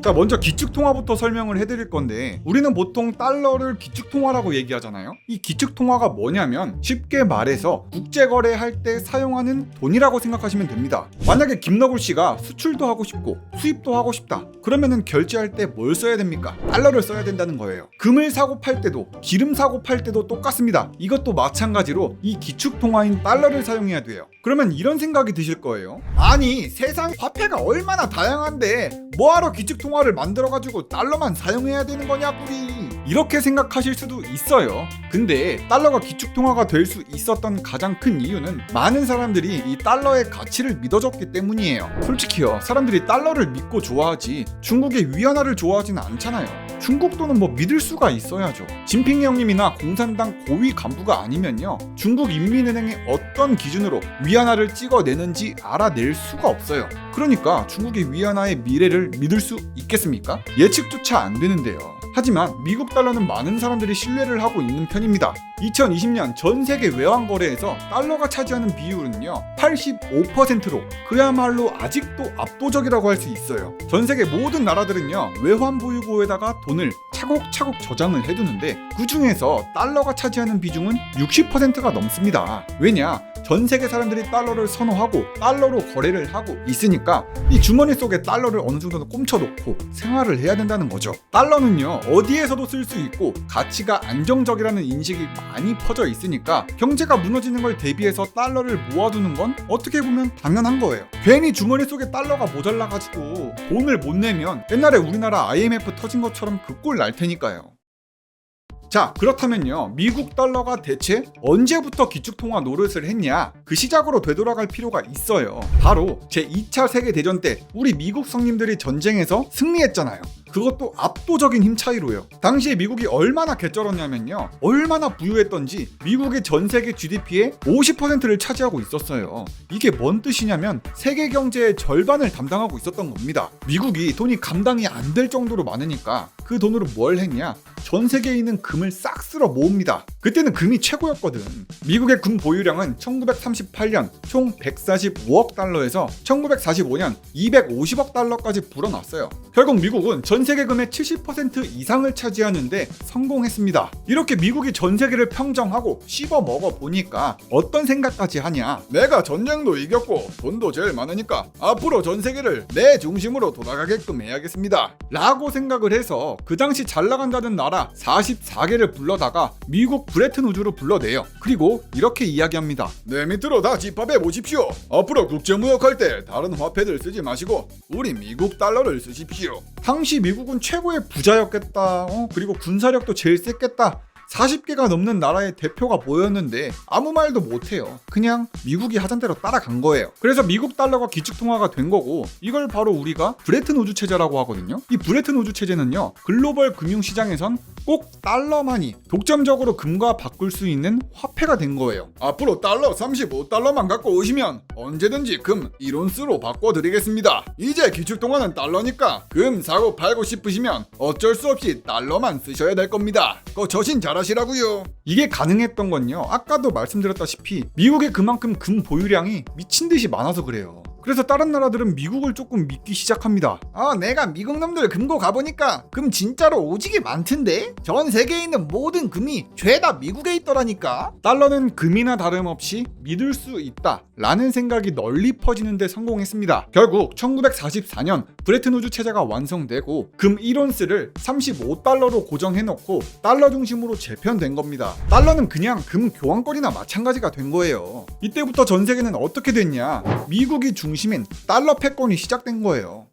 자, 먼저 기축통화부터 설명을 해드릴 건데, 우리는 보통 달러를 기축통화라고 얘기하잖아요. 이 기축통화가 뭐냐면 쉽게 말해서 국제거래할 때 사용하는 돈이라고 생각하시면 됩니다. 만약에 김너굴 씨가 수출도 하고 싶고 수입도 하고 싶다, 그러면은 결제할 때 뭘 써야 됩니까? 달러를 써야 된다는 거예요. 금을 사고 팔 때도, 기름 사고 팔 때도 똑같습니다. 이것도 마찬가지로 이 기축통화인 달러를 사용해야 돼요. 그러면 이런 생각이 드실 거예요. 아니, 세상 화폐가 얼마나 다양한데 뭐하러 기축통화를 만들어가지고 달러만 사용해야 되는 거냐구리, 이렇게 생각하실 수도 있어요. 근데 달러가 기축통화가 될 수 있었던 가장 큰 이유는 많은 사람들이 이 달러의 가치를 믿어줬기 때문이에요. 솔직히요, 사람들이 달러를 믿고 좋아하지 중국의 위안화를 좋아하지는 않잖아요. 중국 돈은 뭐 믿을 수가 있어야죠. 진핑 형님이나 공산당 고위 간부가 아니면요, 중국 인민은행이 어떤 기준으로 위안화를 찍어내는지 알아낼 수가 없어요. 그러니까 중국의 위안화의 미래를 믿을 수 있겠습니까? 예측조차 안 되는데요. 하지만 미국 달러는 많은 사람들이 신뢰를 하고 있는 편입니다. 2020년 전 세계 외환 거래에서 달러가 차지하는 비율은요 85%로 그야말로 아직도 압도적이라고 할 수 있어요. 전 세계 모든 나라들은요 외환 보유고에다가 돈을 차곡차곡 저장을 해두는데, 그 중에서 달러가 차지하는 비중은 60%가 넘습니다. 왜냐? 전 세계 사람들이 달러를 선호하고 달러로 거래를 하고 있으니까 이 주머니 속에 달러를 어느 정도는 꼼쳐놓고 생활을 해야 된다는 거죠. 달러는요 어디에서도 쓸 수 있고 가치가 안정적이라는 인식이 많이 퍼져 있으니까 경제가 무너지는 걸 대비해서 달러를 모아두는 건 어떻게 보면 당연한 거예요. 괜히 주머니 속에 달러가 모자라가지고 돈을 못 내면 옛날에 우리나라 IMF 터진 것처럼 그 꼴 날 테니까요. 자, 그렇다면요, 미국 달러가 대체 언제부터 기축통화 노릇을 했냐? 그 시작으로 되돌아갈 필요가 있어요. 바로 제2차 세계대전 때 우리 미국 성님들이 전쟁에서 승리했잖아요. 그것도 압도적인 힘 차이로요. 당시에 미국이 얼마나 개쩔었냐면요, 얼마나 부유했던지 미국의 전 세계 GDP의 50%를 차지하고 있었어요. 이게 뭔 뜻이냐면 세계 경제의 절반을 담당하고 있었던 겁니다. 미국이 돈이 감당이 안 될 정도로 많으니까 그 돈으로 뭘 했냐? 전 세계에 있는 금을 싹 쓸어 모읍니다. 그때는 금이 최고였거든. 미국의 금 보유량은 1938년 총 145억 달러에서 1945년 250억 달러까지 불어났어요. 결국 미국은 전 세계 금의 70% 이상을 차지하는데 성공했습니다. 이렇게 미국이 전 세계를 평정하고 씹어 먹어 보니까 어떤 생각까지 하냐? 내가 전쟁도 이겼고 돈도 제일 많으니까 앞으로 전 세계를 내 중심으로 돌아가게끔 해야겠습니다 라고 생각을 해서 그 당시 잘 나간다는 나라 44개를 불러다가 미국 브레튼 우즈로 불러내요. 그리고 이렇게 이야기합니다. 내 밑으로 다 집합해 보십시오. 앞으로 국제무역할 때 다른 화폐들 쓰지 마시고 우리 미국 달러를 쓰십시오. 당시 미국은 최고의 부자였겠다. 그리고 군사력도 제일 셌겠다. 40개가 넘는 나라의 대표가 모였는데 아무 말도 못해요. 그냥 미국이 하던 대로 따라간 거예요. 그래서 미국 달러가 기축통화가 된 거고, 이걸 바로 우리가 브레튼 우즈 체제라고 하거든요. 이 브레튼 우즈 체제는요, 글로벌 금융시장에선 꼭 달러만이 독점적으로 금과 바꿀 수 있는 화폐가 된 거예요. 앞으로 달러 35달러만 갖고 오시면 언제든지 금 1온스로 바꿔드리겠습니다. 이제 기축통화는 달러니까 금 사고 팔고 싶으시면 어쩔 수 없이 달러만 쓰셔야 될 겁니다. 저신 잘하시라고요. 이게 가능했던 건요, 아까도 말씀드렸다시피 미국에 그만큼 금 보유량이 미친듯이 많아서 그래요. 그래서 다른 나라들은 미국을 조금 믿기 시작합니다. 내가 미국 놈들 금고 가보니까 금 진짜로 오지게 많던데? 전 세계에 있는 모든 금이 죄다 미국에 있더라니까? 달러는 금이나 다름없이 믿을 수 있다 라는 생각이 널리 퍼지는 데 성공했습니다. 결국 1944년 브레튼 우즈 체제가 완성되고 금 1온스를 35달러로 고정해놓고 달러 중심으로 재편된 겁니다. 달러는 그냥 금 교환권이나 마찬가지가 된 거예요. 이때부터 전 세계는 어떻게 됐냐? 미국이 중심인 달러 패권이 시작된 거예요.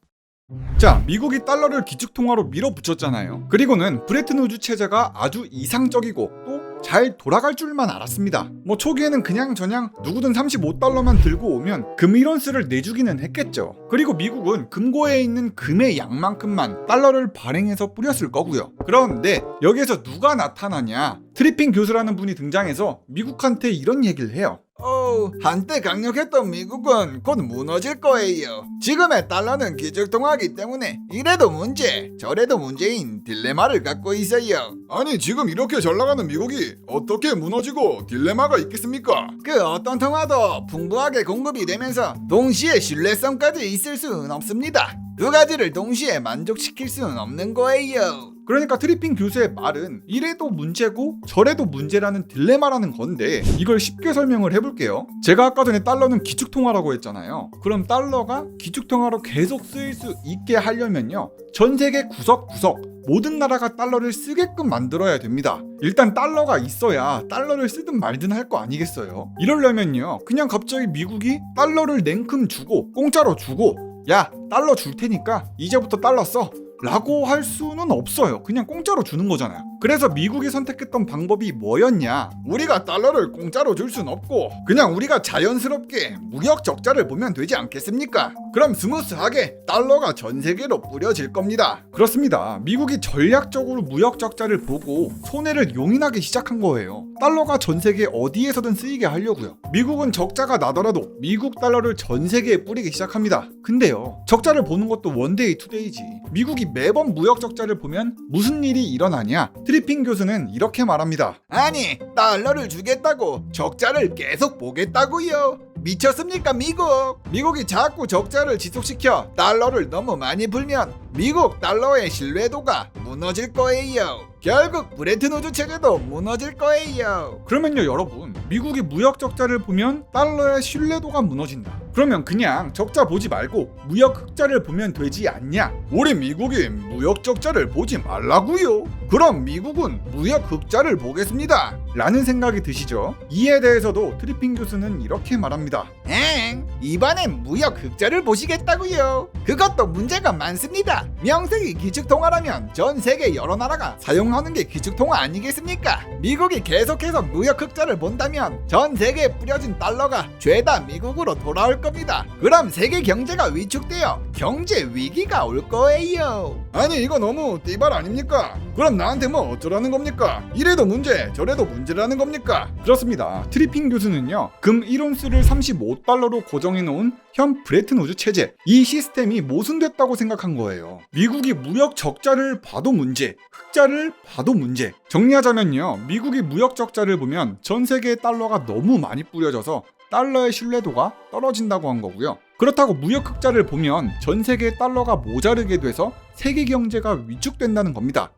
자, 미국이 달러를 기축통화로 밀어붙였잖아요. 그리고는 브레튼 우즈 체제가 아주 이상적이고 또 잘 돌아갈 줄만 알았습니다. 초기에는 그냥저냥 누구든 35달러만 들고 오면 금 1온스를 내주기는 했겠죠. 그리고 미국은 금고에 있는 금의 양만큼만 달러를 발행해서 뿌렸을 거고요. 그런데 여기에서 누가 나타나냐? 트리핑 교수라는 분이 등장해서 미국한테 이런 얘기를 해요. 한때 강력했던 미국은 곧 무너질 거예요. 지금의 달러는 기축통화이기 때문에 이래도 문제 저래도 문제인 딜레마를 갖고 있어요. 아니, 지금 이렇게 잘 나가는 미국이 어떻게 무너지고 딜레마가 있겠습니까? 그 어떤 통화도 풍부하게 공급이 되면서 동시에 신뢰성까지 있을 수는 없습니다. 두 가지를 동시에 만족시킬 수는 없는 거예요. 그러니까 트리핀 교수의 말은 이래도 문제고 저래도 문제라는 딜레마라는 건데, 이걸 쉽게 설명을 해볼게요. 제가 아까 전에 달러는 기축통화라고 했잖아요. 그럼 달러가 기축통화로 계속 쓰일 수 있게 하려면요, 전 세계 구석구석 모든 나라가 달러를 쓰게끔 만들어야 됩니다. 일단 달러가 있어야 달러를 쓰든 말든 할 거 아니겠어요. 이러려면요, 그냥 갑자기 미국이 달러를 냉큼 주고 공짜로 주고, 야 달러 줄 테니까 이제부터 달러 써 라고 할 수는 없어요. 그냥 공짜로 주는 거잖아요. 그래서 미국이 선택했던 방법이 뭐였냐? 우리가 달러를 공짜로 줄 순 없고 그냥 우리가 자연스럽게 무역 적자를 보면 되지 않겠습니까? 그럼 스무스하게 달러가 전 세계로 뿌려질 겁니다. 그렇습니다. 미국이 전략적으로 무역 적자를 보고 손해를 용인하기 시작한 거예요. 달러가 전 세계 어디에서든 쓰이게 하려고요. 미국은 적자가 나더라도 미국 달러를 전 세계에 뿌리기 시작합니다. 근데요, 적자를 보는 것도 원데이 투데이지. 미국이 매번 무역 적자를 보면 무슨 일이 일어나냐? 트리핀 교수는 이렇게 말합니다. 아니, 달러를 주겠다고 적자를 계속 보겠다고요? 미쳤습니까 미국? 미국이 자꾸 적자를 지속시켜 달러를 너무 많이 불면 미국 달러의 신뢰도가 무너질 거예요. 결국 브레튼 우즈 체제도 무너질 거예요. 그러면요 여러분, 미국이 무역 적자를 보면 달러의 신뢰도가 무너진다. 그러면 그냥 적자 보지 말고 무역 흑자를 보면 되지 않냐? 우리 미국이 무역 적자를 보지 말라고요? 그럼 미국은 무역 흑자를 보겠습니다 라는 생각이 드시죠? 이에 대해서도 트리핀 교수는 이렇게 말합니다. 이번엔 무역 흑자를 보시겠다고요? 그것도 문제가 많습니다. 명색이 기축통화라면 전 세계 여러 나라가 사용하는 게 기축통화 아니겠습니까? 미국이 계속해서 무역 흑자를 본다면 전 세계에 뿌려진 달러가 죄다 미국으로 돌아올 겁니다. 그럼 세계 경제가 위축되어 경제 위기가 올 거예요. 아니 이거 너무 띠발 아닙니까? 그럼 나한테 뭐 어쩌라는 겁니까? 이래도 문제 저래도 문제라는 겁니까? 그렇습니다. 트리핀 교수는요, 금 1온스를 35달러로 고정해놓은 현 브레튼 우즈 체제, 이 시스템이 모순됐다고 생각한 거예요. 미국이 무역 적자를 봐도 문제, 흑자를 봐도 문제. 정리하자면요, 미국이 무역 적자를 보면 전 세계의 달러가 너무 많이 뿌려져서 달러의 신뢰도가 떨어진다고 한 거고요. 그렇다고 무역 흑자를 보면 전 세계의 달러가 모자르게 돼서 세계 경제가 위축된다는 겁니다.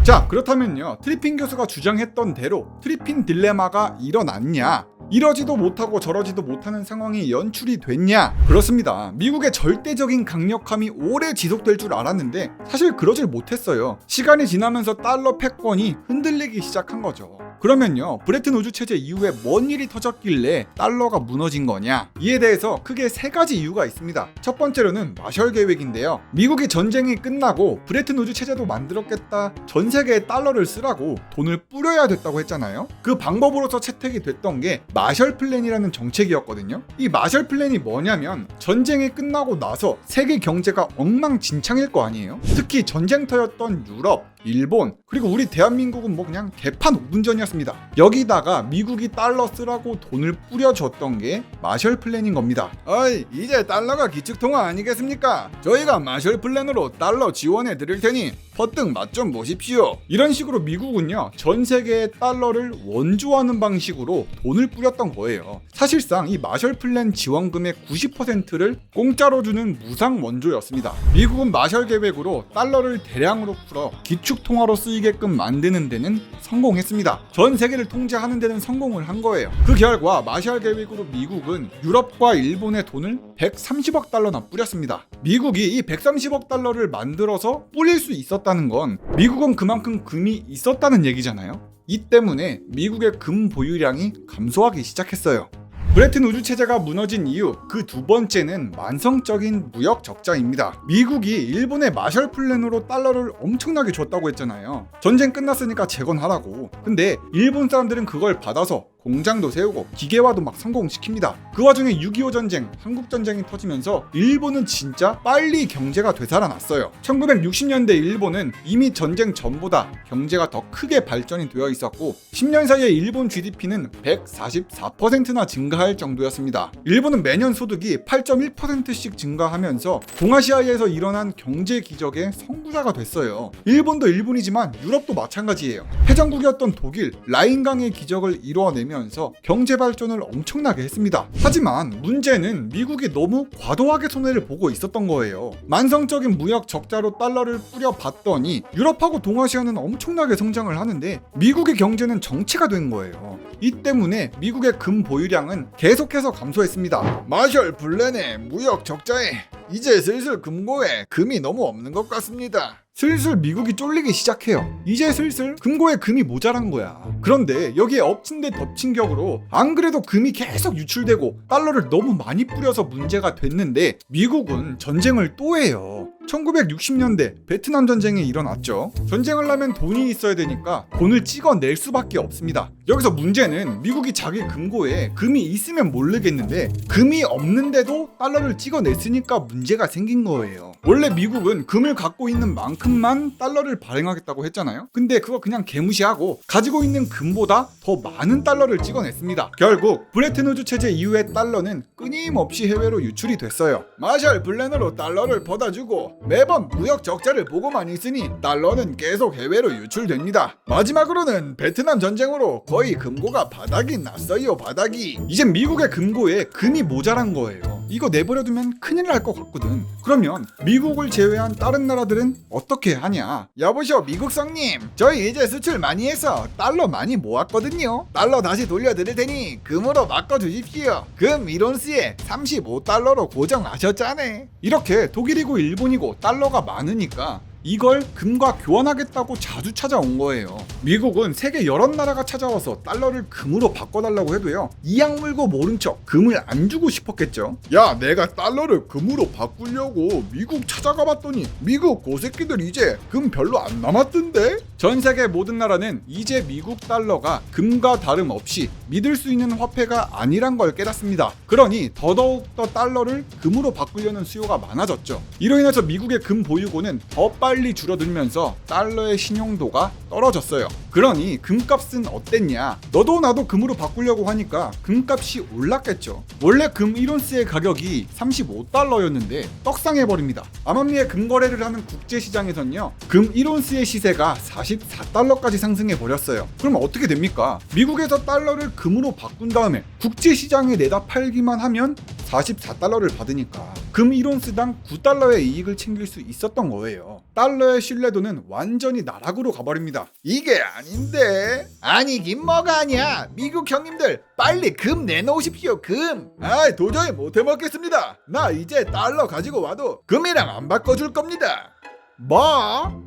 자, 그렇다면요, 트리핀 교수가 주장했던 대로 트리핀 딜레마가 일어났냐? 이러지도 못하고 저러지도 못하는 상황이 연출이 됐냐? 그렇습니다. 미국의 절대적인 강력함이 오래 지속될 줄 알았는데 사실 그러질 못했어요. 시간이 지나면서 달러 패권이 흔들리기 시작한 거죠. 그러면요, 브레튼 우즈 체제 이후에 뭔 일이 터졌길래 달러가 무너진 거냐? 이에 대해서 크게 세 가지 이유가 있습니다. 첫 번째로는 마셜 계획인데요. 미국이 전쟁이 끝나고 브레튼 우즈 체제도 만들었겠다, 전 세계에 달러를 쓰라고 돈을 뿌려야 됐다고 했잖아요. 그 방법으로서 채택이 됐던 게 마셜 플랜이라는 정책이었거든요. 이 마셜 플랜이 뭐냐면 전쟁이 끝나고 나서 세계 경제가 엉망진창일 거 아니에요. 특히 전쟁터였던 유럽, 일본, 그리고 우리 대한민국은 뭐 그냥 개판 5분 전이었습니다. 여기다가 미국이 달러 쓰라고 돈을 뿌려줬던 게 마셜 플랜인 겁니다. 어이, 이제 달러가 기축통화 아니겠습니까? 저희가 마셜 플랜으로 달러 지원해 드릴 테니 퍼뜩 맛 좀 보십시오. 이런 식으로 미국은요, 전 세계의 달러를 원조하는 방식으로 돈을 뿌렸던 거예요. 사실상 이 마셜 플랜 지원금의 90%를 공짜로 주는 무상 원조였습니다. 미국은 마셜 계획으로 달러를 대량으로 풀어 기축통화로 쓰이게끔 만드는 데는 성공했습니다. 전 세계를 통제하는 데는 성공을 한 거예요. 그 결과 마셜 계획으로 미국은 유럽과 일본의 돈을 130억 달러나 뿌렸습니다. 미국이 이 130억 달러를 만들어서 뿌릴 수 있었다는 건 미국은 그만큼 금이 있었다는 얘기잖아요. 이 때문에 미국의 금 보유량이 감소하기 시작했어요. 브레튼 우즈 체제가 무너진 이유, 그 두 번째는 만성적인 무역 적자입니다. 미국이 일본의 마셜 플랜으로 달러를 엄청나게 줬다고 했잖아요. 전쟁 끝났으니까 재건하라고. 근데 일본 사람들은 그걸 받아서 공장도 세우고 기계화도 막 성공시킵니다. 그 와중에 6.25 전쟁, 한국 전쟁이 터지면서 일본은 진짜 빨리 경제가 되살아났어요. 1960년대 일본은 이미 전쟁 전보다 경제가 더 크게 발전이 되어 있었고 10년 사이에 일본 GDP는 144%나 증가할 정도였습니다. 일본은 매년 소득이 8.1%씩 증가하면서 동아시아에서 일어난 경제 기적의 선구자가 됐어요. 일본도 일본이지만 유럽도 마찬가지예요. 패전국이었던 독일, 라인강의 기적을 이루어내며 늘리면서 경제 발전을 엄청나게 했습니다. 하지만 문제는 미국이 너무 과도하게 손해를 보고 있었던 거예요. 만성적인 무역 적자로 달러를 뿌려봤더니 유럽하고 동아시아는 엄청나게 성장을 하는데 미국의 경제는 정체가 된 거예요. 이 때문에 미국의 금 보유량은 계속해서 감소했습니다. 마셜 블렌의 무역 적자에 이제 슬슬 금고에 금이 너무 없는 것 같습니다. 슬슬 미국이 쫄리기 시작해요. 이제 슬슬 금고에 금이 모자란 거야. 그런데 여기에 엎친 데 덮친 격으로 안 그래도 금이 계속 유출되고 달러를 너무 많이 뿌려서 문제가 됐는데 미국은 전쟁을 또 해요. 1960년대 베트남 전쟁이 일어났죠. 전쟁을 하면 돈이 있어야 되니까 돈을 찍어낼 수밖에 없습니다. 여기서 문제는 미국이 자기 금고에 금이 있으면 모르겠는데 금이 없는데도 달러를 찍어냈으니까 문제가 생긴 거예요. 원래 미국은 금을 갖고 있는 만큼만 달러를 발행하겠다고 했잖아요. 근데 그거 그냥 개무시하고 가지고 있는 금보다 더 많은 달러를 찍어냈습니다. 결국 브레튼-우즈 체제 이후의 달러는 끊임없이 해외로 유출이 됐어요. 마셜 블렌으로 달러를 퍼다주고 매번 무역 적자를 보고만 있으니 달러는 계속 해외로 유출됩니다. 마지막으로는 베트남 전쟁으로 거의 금고가 바닥이 났어요. 바닥이. 이젠 미국의 금고에 금이 모자란 거예요. 이거 내버려두면 큰일 날 것 같거든. 그러면 미국을 제외한 다른 나라들은 어떻게 하냐? 여보쇼 미국성님, 저희 이제 수출 많이 해서 달러 많이 모았거든요. 달러 다시 돌려드릴 테니 금으로 바꿔주십시오. 금 1온스에 35달러로 고정하셨잖아요. 이렇게 독일이고 일본이고 달러가 많으니까 이걸 금과 교환하겠다고 자주 찾아온 거예요. 미국은 세계 여러 나라가 찾아와서 달러를 금으로 바꿔달라고 해도요, 이악 물고 모른 척 금을 안 주고 싶었겠죠. 야, 내가 달러를 금으로 바꾸려고 미국 찾아가 봤더니 미국 고새끼들 이제 금 별로 안 남았던데? 전 세계 모든 나라는 이제 미국 달러가 금과 다름없이 믿을 수 있는 화폐가 아니란 걸 깨닫습니다. 그러니 더더욱 더 달러를 금으로 바꾸려는 수요가 많아졌죠. 이로 인해서 미국의 금 보유고는 더 빨리 줄어들면서 달러의 신용도가 떨어졌어요. 그러니 금값은 어땠냐? 너도 나도 금으로 바꾸려고 하니까 금값이 올랐겠죠. 원래 금 1온스의 가격이 35달러였는데 떡상해버립니다. 암암리에 금거래를 하는 국제시장에선요, 금 1온스의 시세가 44달러까지 상승해버렸어요. 그럼 어떻게 됩니까? 미국에서 달러를 금으로 바꾼 다음에 국제시장에 내다 팔기만 하면 44달러를 받으니까 금 1온스당 9달러의 이익을 챙길 수 있었던 거예요. 달러의 신뢰도는 완전히 나락으로 가버립니다. 이게 아닌데? 아니긴 뭐가 아니야. 미국 형님들 빨리 금 내놓으십시오. 금. 아이, 도저히 못 해먹겠습니다. 나 이제 달러 가지고 와도 금이랑 안 바꿔줄 겁니다. 뭐?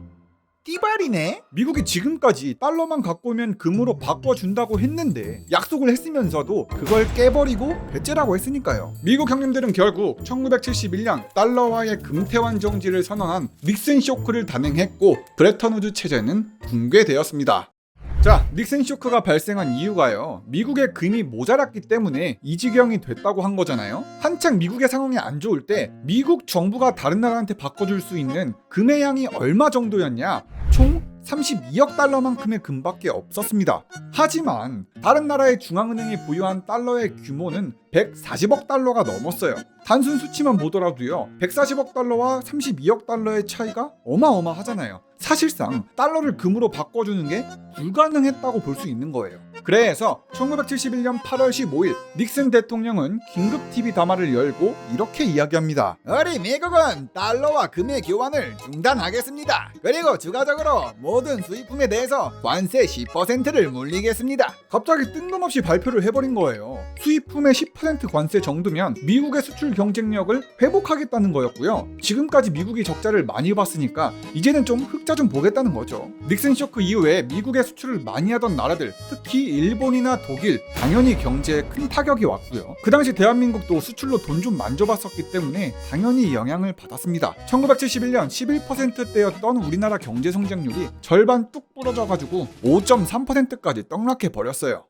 띠발이네? 미국이 지금까지 달러만 갖고 오면 금으로 바꿔준다고 했는데 약속을 했으면서도 그걸 깨버리고 배째라고 했으니까요. 미국 형님들은 결국 1971년 달러와의 금태환 정지를 선언한 닉슨 쇼크를 단행했고 브레턴우즈 체제는 붕괴되었습니다. 자, 닉슨 쇼크가 발생한 이유가요, 미국의 금이 모자랐기 때문에 이 지경이 됐다고 한 거잖아요. 한창 미국의 상황이 안 좋을 때 미국 정부가 다른 나라한테 바꿔줄 수 있는 금의 양이 얼마 정도였냐? 총 32억 달러만큼의 금밖에 없었습니다. 하지만 다른 나라의 중앙은행이 보유한 달러의 규모는 140억 달러가 넘었어요. 단순 수치만 보더라도요, 140억 달러와 32억 달러의 차이가 어마어마하잖아요. 사실상 달러를 금으로 바꿔주는 게 불가능했다고 볼 수 있는 거예요. 그래서 1971년 8월 15일 닉슨 대통령은 긴급 TV 담화를 열고 이렇게 이야기합니다. 우리 미국은 달러와 금의 교환을 중단하겠습니다. 그리고 추가적으로 모든 수입품에 대해서 관세 10%를 물리겠습니다. 갑자기 뜬금없이 발표를 해버린 거예요. 수입품의 10% 관세 정도면 미국의 수출 경쟁력을 회복하겠다는 거였고요. 지금까지 미국이 적자를 많이 봤으니까 이제는 좀 흑자 좀 보겠다는 거죠. 닉슨 쇼크 이후에 미국의 수출을 많이 하던 나라들, 특히 일본이나 독일, 당연히 경제에 큰 타격이 왔고요. 그 당시 대한민국도 수출로 돈 좀 만져봤었기 때문에 당연히 영향을 받았습니다. 1971년 11%대였던 우리나라 경제 성장률이 절반 뚝 부러져가지고 5.3%까지 떡락해 버렸어요.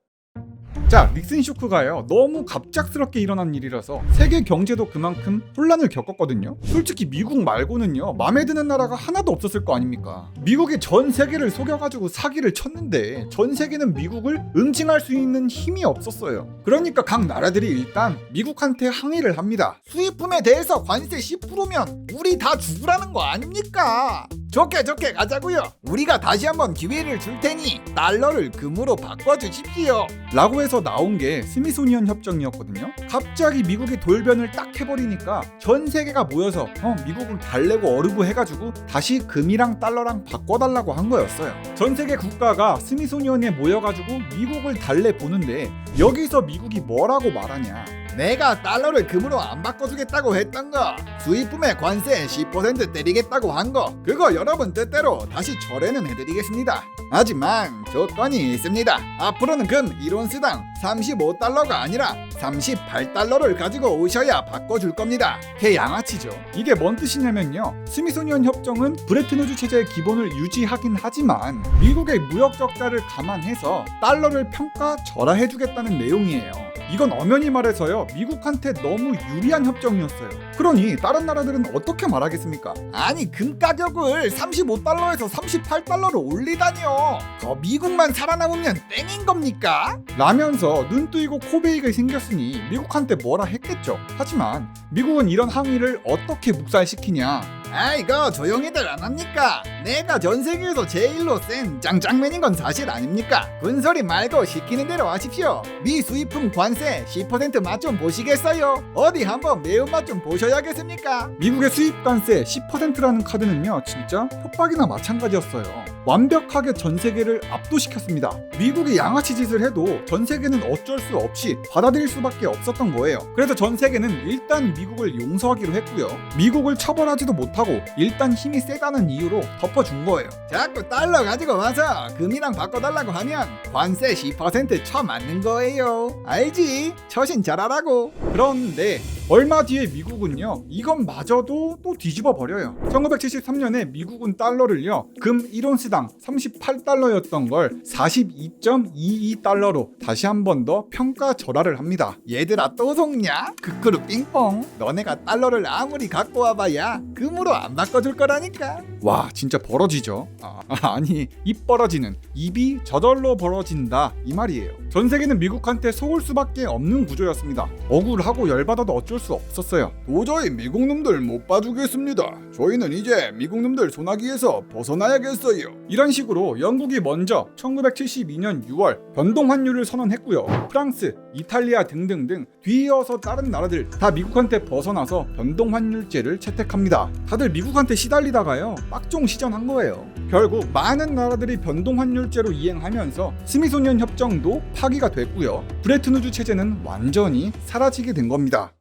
자, 닉슨 쇼크가요, 너무 갑작스럽게 일어난 일이라서 세계 경제도 그만큼 혼란을 겪었거든요. 솔직히 미국 말고는요, 마음에 드는 나라가 하나도 없었을 거 아닙니까? 미국이 전 세계를 속여가지고 사기를 쳤는데 전 세계는 미국을 응징할 수 있는 힘이 없었어요. 그러니까 각 나라들이 일단 미국한테 항의를 합니다. 수입품에 대해서 관세 10%면 우리 다 죽으라는 거 아닙니까? 좋게 가자고요. 우리가 다시 한번 기회를 줄 테니 달러를 금으로 바꿔주십시오. 라고 해서 나온 게 스미소니언 협정이었거든요. 갑자기 미국이 돌변을 딱 해버리니까 전 세계가 모여서 미국을 달래고 어르고 해가지고 다시 금이랑 달러랑 바꿔달라고 한 거였어요. 전 세계 국가가 스미소니언에 모여가지고 미국을 달래보는데 여기서 미국이 뭐라고 말하냐. 내가 달러를 금으로 안 바꿔주겠다고 했던 거, 수입품에 관세 10% 때리겠다고 한 거, 그거 여러분 뜻대로 다시 철회는 해드리겠습니다. 하지만 조건이 있습니다. 앞으로는 금 1온스당 35달러가 아니라 38달러를 가지고 오셔야 바꿔줄 겁니다. 개 양아치죠. 이게 뭔 뜻이냐면요. 스미소니언 협정은 브레튼우즈 체제의 기본을 유지하긴 하지만 미국의 무역 적자를 감안해서 달러를 평가 절하해주겠다는 내용이에요. 이건 엄연히 말해서요, 미국한테 너무 유리한 협정이었어요. 그러니 다른 나라들은 어떻게 말하겠습니까? 아니, 금 가격을 35달러에서 38달러로 올리다니요. 더 미국만 살아남으면 땡인 겁니까? 라면서 눈 뜨이고 코 베이게 생겼으니 미국한테 뭐라 했겠죠. 하지만 미국은 이런 항의를 어떻게 묵살시키냐. 이거 조용히들 안 합니까? 내가 전 세계에서 제일로 센 짱짱맨인 건 사실 아닙니까? 군소리 말고 시키는 대로 하십시오. 미 수입품 관세 10% 맛 좀 보시겠어요? 어디 한번 매운맛 좀 보셔야겠습니까? 미국의 수입 관세 10%라는 카드는요, 진짜 협박이나 마찬가지였어요. 완벽하게 전 세계를 압도시켰습니다. 미국이 양아치 짓을 해도 전 세계는 어쩔 수 없이 받아들일 수밖에 없었던 거예요. 그래서 전 세계는 일단 미국을 용서하기로 했고요. 미국을 처벌하지도 못하고 일단 힘이 세다는 이유로 덮어준 거예요. 자꾸 달러 가지고 와서 금이랑 바꿔달라고 하면 관세 10% 쳐맞는 거예요. 알지? 처신 잘하라고. 그런데 얼마 뒤에 미국은요, 이것마저도 또 뒤집어 버려요. 1973년에 미국은 달러를요, 금 1온스당 38달러였던 걸 42.22달러로 다시 한 번 더 평가 절하를 합니다. 얘들아, 또 속냐? 크크루 삥뽕. 너네가 달러를 아무리 갖고 와봐야 금으로 안 바꿔줄 거라니까. 와, 진짜 벌어지죠. 아니, 입 벌어지는, 입이 저절로 벌어진다 이 말이에요. 전 세계는 미국한테 속을 수밖에 없는 구조였습니다. 억울하고 열받아도 어쩔 수 없었어요. 도저히 미국 놈들 못 봐주겠습니다. 저희는 이제 미국 놈들 소나기에서 벗어나야겠어요. 이런 식으로 영국이 먼저 1972년 6월 변동 환율을 선언했고요. 프랑스, 이탈리아 등등등 뒤이어서 다른 나라들 다 미국한테 벗어나서 변동 환율제를 채택합니다. 다들 미국한테 시달리다가요, 빡종 시전한 거예요. 결국 많은 나라들이 변동 환율제로 이행하면서 스미소니언 협정도 파기가 됐고요. 브레튼우즈 체제는 완전히 사라지게 된 겁니다.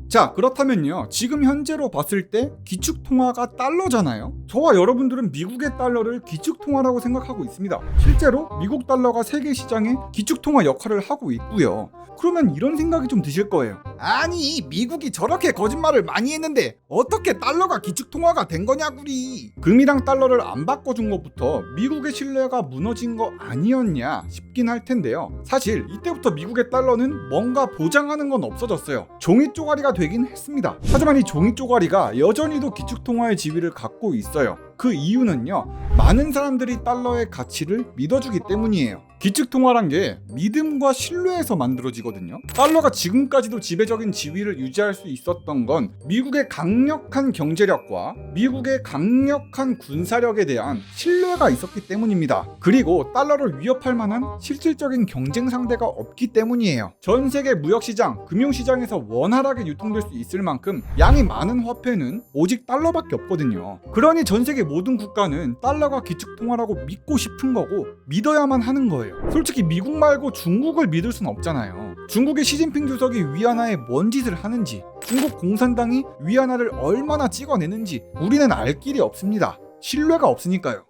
자, 그렇다면요, 지금 현재로 봤을 때 기축통화가 달러잖아요. 저와 여러분들은 미국의 달러를 기축통화라고 생각하고 있습니다. 실제로 미국 달러가 세계 시장에 기축통화 역할을 하고 있고요. 그러면 이런 생각이 좀 드실 거예요. 아니, 미국이 저렇게 거짓말을 많이 했는데 어떻게 달러가 기축통화가 된 거냐구리. 금이랑 달러를 안 바꿔준 것부터 미국의 신뢰가 무너진 거 아니었냐 싶긴 할 텐데요. 사실 이때부터 미국의 달러는 뭔가 보장하는 건 없어졌어요. 종이 쪼가리가 되긴 했습니다. 하지만 이 종이 쪼가리가 여전히도 기축통화의 지위를 갖고 있어요. 그 이유는요, 많은 사람들이 달러의 가치를 믿어주기 때문이에요. 기축통화란 게 믿음과 신뢰에서 만들어지거든요. 달러가 지금까지도 지배적인 지위를 유지할 수 있었던 건 미국의 강력한 경제력과 미국의 강력한 군사력에 대한 신뢰가 있었기 때문입니다. 그리고 달러를 위협할 만한 실질적인 경쟁 상대가 없기 때문이에요. 전 세계 무역시장, 금융시장에서 원활하게 유통될 수 있을 만큼 양이 많은 화폐는 오직 달러밖에 없거든요. 그러니 전 세계 모든 국가는 달러가 기축통화라고 믿고 싶은 거고 믿어야만 하는 거예요. 솔직히 미국 말고 중국을 믿을 순 없잖아요. 중국의 시진핑 주석이 위안화에 뭔 짓을 하는지, 중국 공산당이 위안화를 얼마나 찍어내는지 우리는 알 길이 없습니다. 신뢰가 없으니까요.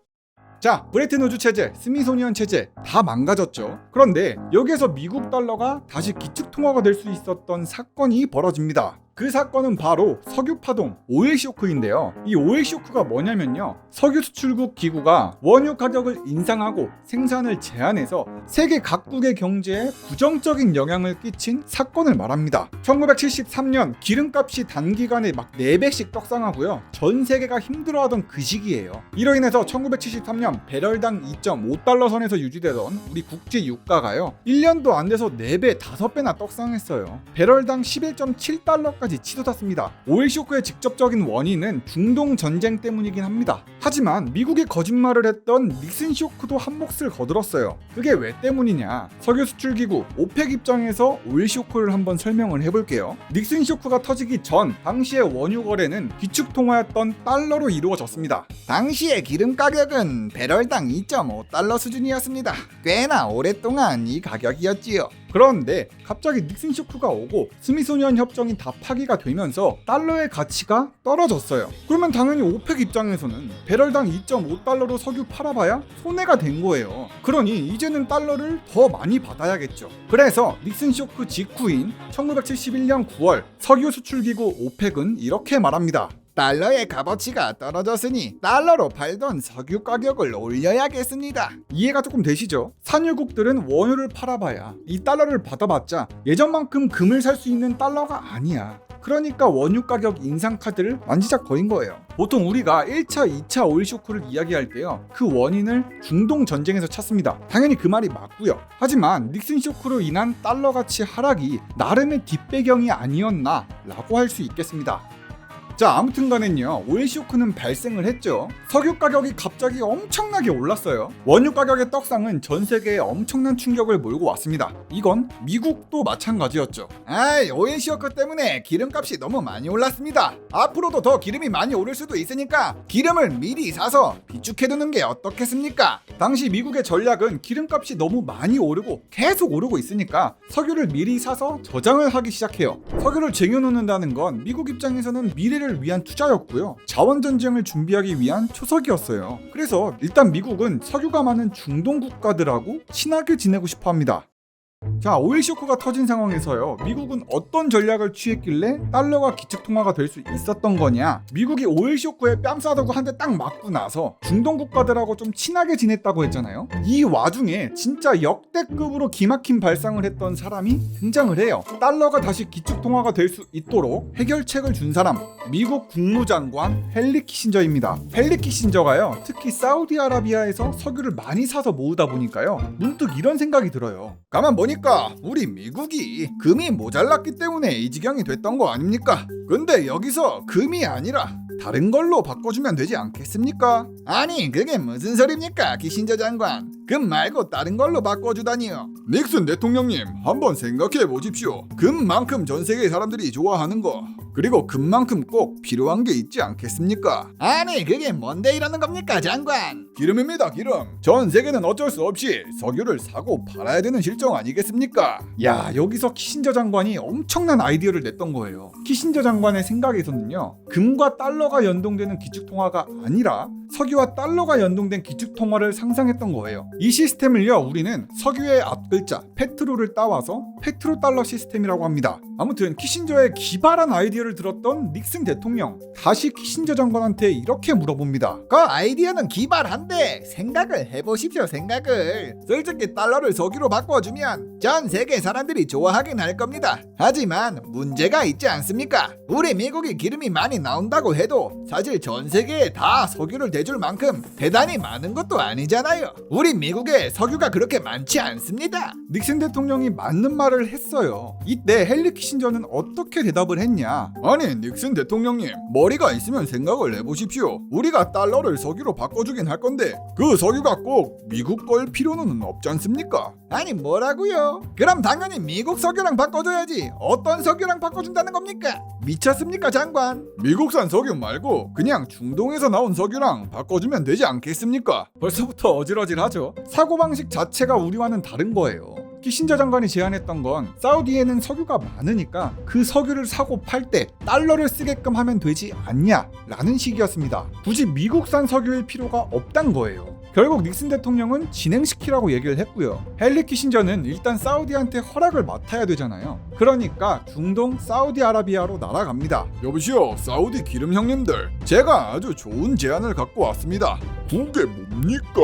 자, 브레튼우즈 체제, 스미소니언 체제 다 망가졌죠. 그런데 여기에서 미국 달러가 다시 기축통화가 될 수 있었던 사건이 벌어집니다. 그 사건은 바로 석유 파동 오일 쇼크인데요. 이 오일 쇼크가 뭐냐면요, 석유 수출국 기구가 원유 가격을 인상하고 생산을 제한해서 세계 각국의 경제에 부정적인 영향을 끼친 사건을 말합니다. 1973년 기름값이 단기간에 막 4배씩 떡상하고요, 전 세계가 힘들어하던 그 시기예요. 이로 인해서 1973년 배럴당 2.5달러 선에서 유지되던 우리 국제 유가가요, 1년도 안 돼서 4배, 5배나 떡상했어요. 배럴당 11.7달러 사태까지 치솟았습니다. 오일 쇼크의 직접적인 원인은 중동 전쟁 때문이긴 합니다. 하지만 미국이 거짓말을 했던 닉슨 쇼크도 한 몫을 거들었어요. 그게 왜 때문이냐? 석유 수출 기구 오펙 입장에서 오일 쇼크를 한번 설명을 해볼게요. 닉슨 쇼크가 터지기 전 당시의 원유 거래는 기축 통화였던 달러로 이루어졌습니다. 당시의 기름 가격은 배럴당 2.5달러 수준이었습니다. 꽤나 오랫동안 이 가격이었지요. 그런데 갑자기 닉슨 쇼크가 오고 스미소니언 협정이 다 파기가 되면서 달러의 가치가 떨어졌어요. 그러면 당연히 오펙 입장에서는 배럴당 2.5달러로 석유 팔아봐야 손해가 된 거예요. 그러니 이제는 달러를 더 많이 받아야겠죠. 그래서 닉슨 쇼크 직후인 1971년 9월 석유 수출기구 오펙은 이렇게 말합니다. 달러의 값어치가 떨어졌으니 달러로 팔던 석유 가격을 올려야겠습니다. 이해가 조금 되시죠? 산유국들은 원유를 팔아봐야 이 달러를 받아봤자 예전만큼 금을 살 수 있는 달러가 아니야. 그러니까 원유 가격 인상 카드를 만지작거린 거예요. 보통 우리가 1차, 2차 오일 쇼크를 이야기할 때요, 그 원인을 중동 전쟁에서 찾습니다. 당연히 그 말이 맞고요. 하지만 닉슨 쇼크로 인한 달러 가치 하락이 나름의 뒷배경이 아니었나 라고 할 수 있겠습니다. 자, 아무튼 간에요, 오일 쇼크는 발생을 했죠. 석유 가격이 갑자기 엄청나게 올랐어요. 원유 가격의 떡상은 전 세계에 엄청난 충격을 몰고 왔습니다. 이건 미국도 마찬가지였죠. 오일 쇼크 때문에 기름값이 너무 많이 올랐습니다. 앞으로도 더 기름이 많이 오를 수도 있으니까 기름을 미리 사서 비축해두는 게 어떻겠습니까? 당시 미국의 전략은 기름값이 너무 많이 오르고 계속 오르고 있으니까 석유를 미리 사서 저장을 하기 시작해요. 석유를 쟁여놓는다는 건 미국 입장에서는 미래를 위한 투자였고요. 자원전쟁을 준비하기 위한 초석이었어요. 그래서 일단 미국은 석유가 많은 중동 국가들하고 친하게 지내고 싶어 합니다. 자, 오일 쇼크가 터진 상황에서요, 미국은 어떤 전략을 취했길래 달러가 기축통화가 될 수 있었던 거냐? 미국이 오일 쇼크에 뺨 싸다고 한 대 딱 맞고 나서 중동 국가들하고 좀 친하게 지냈다고 했잖아요. 이 와중에 진짜 역대급으로 기막힌 발상을 했던 사람이 등장을 해요. 달러가 다시 기축통화가 될 수 있도록 해결책을 준 사람, 미국 국무장관 헨리 키신저입니다. 헨리 키신저가요, 특히 사우디아라비아에서 석유를 많이 사서 모으다 보니까요, 문득 이런 생각이 들어요. 가만 보니까 우리 미국이 금이 모자랐기 때문에 이 지경이 됐던 거 아닙니까? 근데 여기서 금이 아니라 다른 걸로 바꿔주면 되지 않겠습니까? 아니, 그게 무슨 소리입니까, 키신저 장관? 금 말고 다른 걸로 바꿔주다니요. 닉슨 대통령님, 한번 생각해 보십시오. 금만큼 전 세계 사람들이 좋아하는 거, 그리고 금만큼 꼭 필요한 게 있지 않겠습니까? 아니, 그게 뭔데 이러는 겁니까, 장관? 기름입니다, 기름. 전 세계는 어쩔 수 없이 석유를 사고 팔아야 되는 실정 아니겠습니까? 야, 여기서 키신저 장관이 엄청난 아이디어를 냈던 거예요. 키신저 장관의 생각에서는요, 금과 달러가 연동되는 기축통화가 아니라 석유와 달러가 연동된 기축통화를 상상했던 거예요. 이 시스템을요, 우리는 석유의 앞글자 페트로를 따와서 페트로달러 시스템이라고 합니다. 아무튼 키신저의 기발한 아이디어를 들었던 닉슨 대통령, 다시 키신저 장관한테 이렇게 물어봅니다. 그 아이디어는 기발한데 생각을 해보십시오, 생각을. 솔직히 달러를 석유로 바꿔주면 전 세계 사람들이 좋아하긴 할 겁니다. 하지만 문제가 있지 않습니까? 우리 미국이 기름이 많이 나온다고 해도 사실 전 세계에 다 석유를 대줄 만큼 대단히 많은 것도 아니잖아요. 우리 미국에 석유가 그렇게 많지 않습니다. 닉슨 대통령이 맞는 말을 했어요. 이때 헨리 키신저는 어떻게 대답을 했냐? 아니, 닉슨 대통령님, 머리가 있으면 생각을 해보십시오. 우리가 달러를 석유로 바꿔주긴 할 건데 그 석유가 꼭 미국 걸 필요는 없지 않습니까? 아니, 뭐라고요? 그럼 당연히 미국 석유랑 바꿔줘야지. 어떤 석유랑 바꿔준다는 겁니까? 미쳤습니까, 장관? 미국산 석유 말고 그냥 중동에서 나온 석유랑 바꿔주면 되지 않겠습니까? 벌써부터 어질어질하죠. 사고방식 자체가 우리와는 다른 거예요. 키신저 장관이 제안했던 건 사우디에는 석유가 많으니까 그 석유를 사고 팔 때 달러를 쓰게끔 하면 되지 않냐 라는 식이었습니다. 굳이 미국산 석유일 필요가 없단 거예요. 결국 닉슨 대통령은 진행시키라고 얘기를 했고요. 헨리 키신저는 일단 사우디한테 허락을 맡아야 되잖아요. 그러니까 중동 사우디아라비아로 날아갑니다. 여보시오, 사우디 기름 형님들, 제가 아주 좋은 제안을 갖고 왔습니다. 그게 뭡니까?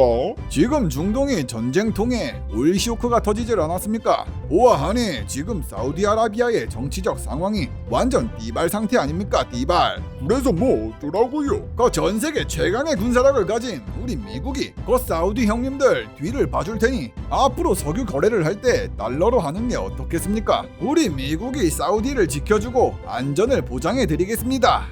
지금 중동이 전쟁통에 오일 쇼크가 터지질 않았습니까? 보아하니 지금 사우디아라비아의 정치적 상황이 완전 띠발 상태 아닙니까? 띠발. 그래서 뭐 어쩌라고요? 그 전 세계 최강의 군사력을 가진 우리 미국이 그 사우디 형님들 뒤를 봐줄 테니 앞으로 석유 거래를 할 때 달러로 하는 게 어떻겠습니까? 우리 미국이 사우디를 지켜주고 안전을 보장해 드리겠습니다.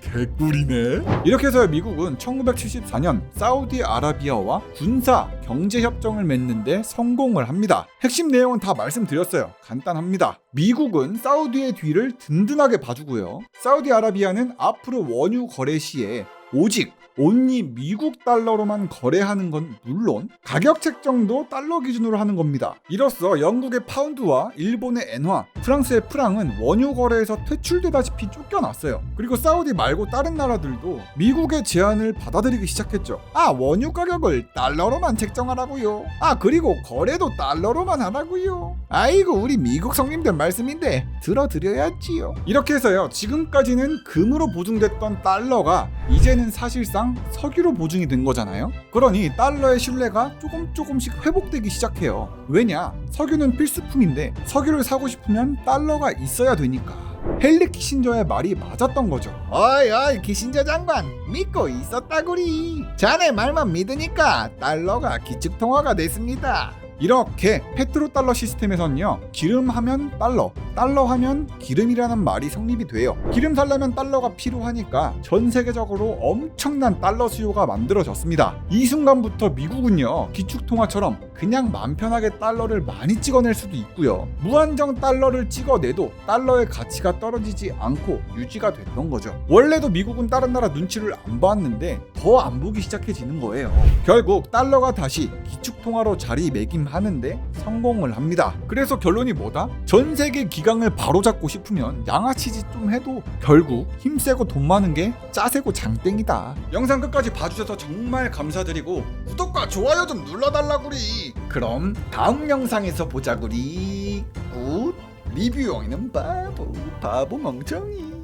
개꿀이네. 이렇게 해서 미국은 1974년 사우디아라비아와 군사 경제 협정을 맺는데 성공을 합니다. 핵심 내용은 다 말씀드렸어요. 간단합니다. 미국은 사우디의 뒤를 든든하게 봐주고요. 사우디아라비아는 앞으로 원유 거래 시에 오직 온리 미국 달러로만 거래하는 건 물론 가격 책정도 달러 기준으로 하는 겁니다. 이로써 영국의 파운드와 일본의 엔화, 프랑스의 프랑은 원유 거래에서 퇴출되다시피 쫓겨났어요. 그리고 사우디 말고 다른 나라들도 미국의 제안을 받아들이기 시작했죠. 원유 가격을 달러로만 책정하라고요. 그리고 거래도 달러로만 하라고요. 아이고 우리 미국 성님들 말씀인데 들어드려야지요. 이렇게 해서요, 지금까지는 금으로 보증됐던 달러가 이제는 사실상 석유로 보증이 된 거잖아요. 그러니 달러의 신뢰가 조금씩 회복되기 시작해요. 왜냐? 석유는 필수품인데 석유를 사고 싶으면 달러가 있어야 되니까. 헨리 키신저의 말이 맞았던 거죠. 어이 키신저 장관 믿고 있었다구리. 자네 말만 믿으니까 달러가 기축통화가 됐습니다. 이렇게 페트로달러 시스템에서는요, 기름 하면 달러, 달러 하면 기름이라는 말이 성립이 돼요. 기름 살려면 달러가 필요하니까 전 세계적으로 엄청난 달러 수요가 만들어졌습니다. 이 순간부터 미국은요, 기축통화처럼 그냥 맘 편하게 달러를 많이 찍어낼 수도 있고요, 무한정 달러를 찍어내도 달러의 가치가 떨어지지 않고 유지가 됐던 거죠. 원래도 미국은 다른 나라 눈치를 안 봤는데 더 안 보기 시작해지는 거예요. 결국 달러가 다시 기축통화로 자리매김하는데 성공을 합니다. 그래서 결론이 뭐다? 전 세계 기강을 바로잡고 싶으면 양아치짓 좀 해도 결국 힘세고 돈 많은 게 짜세고 장땡이다. 영상 끝까지 봐주셔서 정말 감사드리고 구독과 좋아요 좀 눌러달라구리. 그럼 다음 영상에서 보자구리. 굿. 리뷰 영이는 바보 멍청이.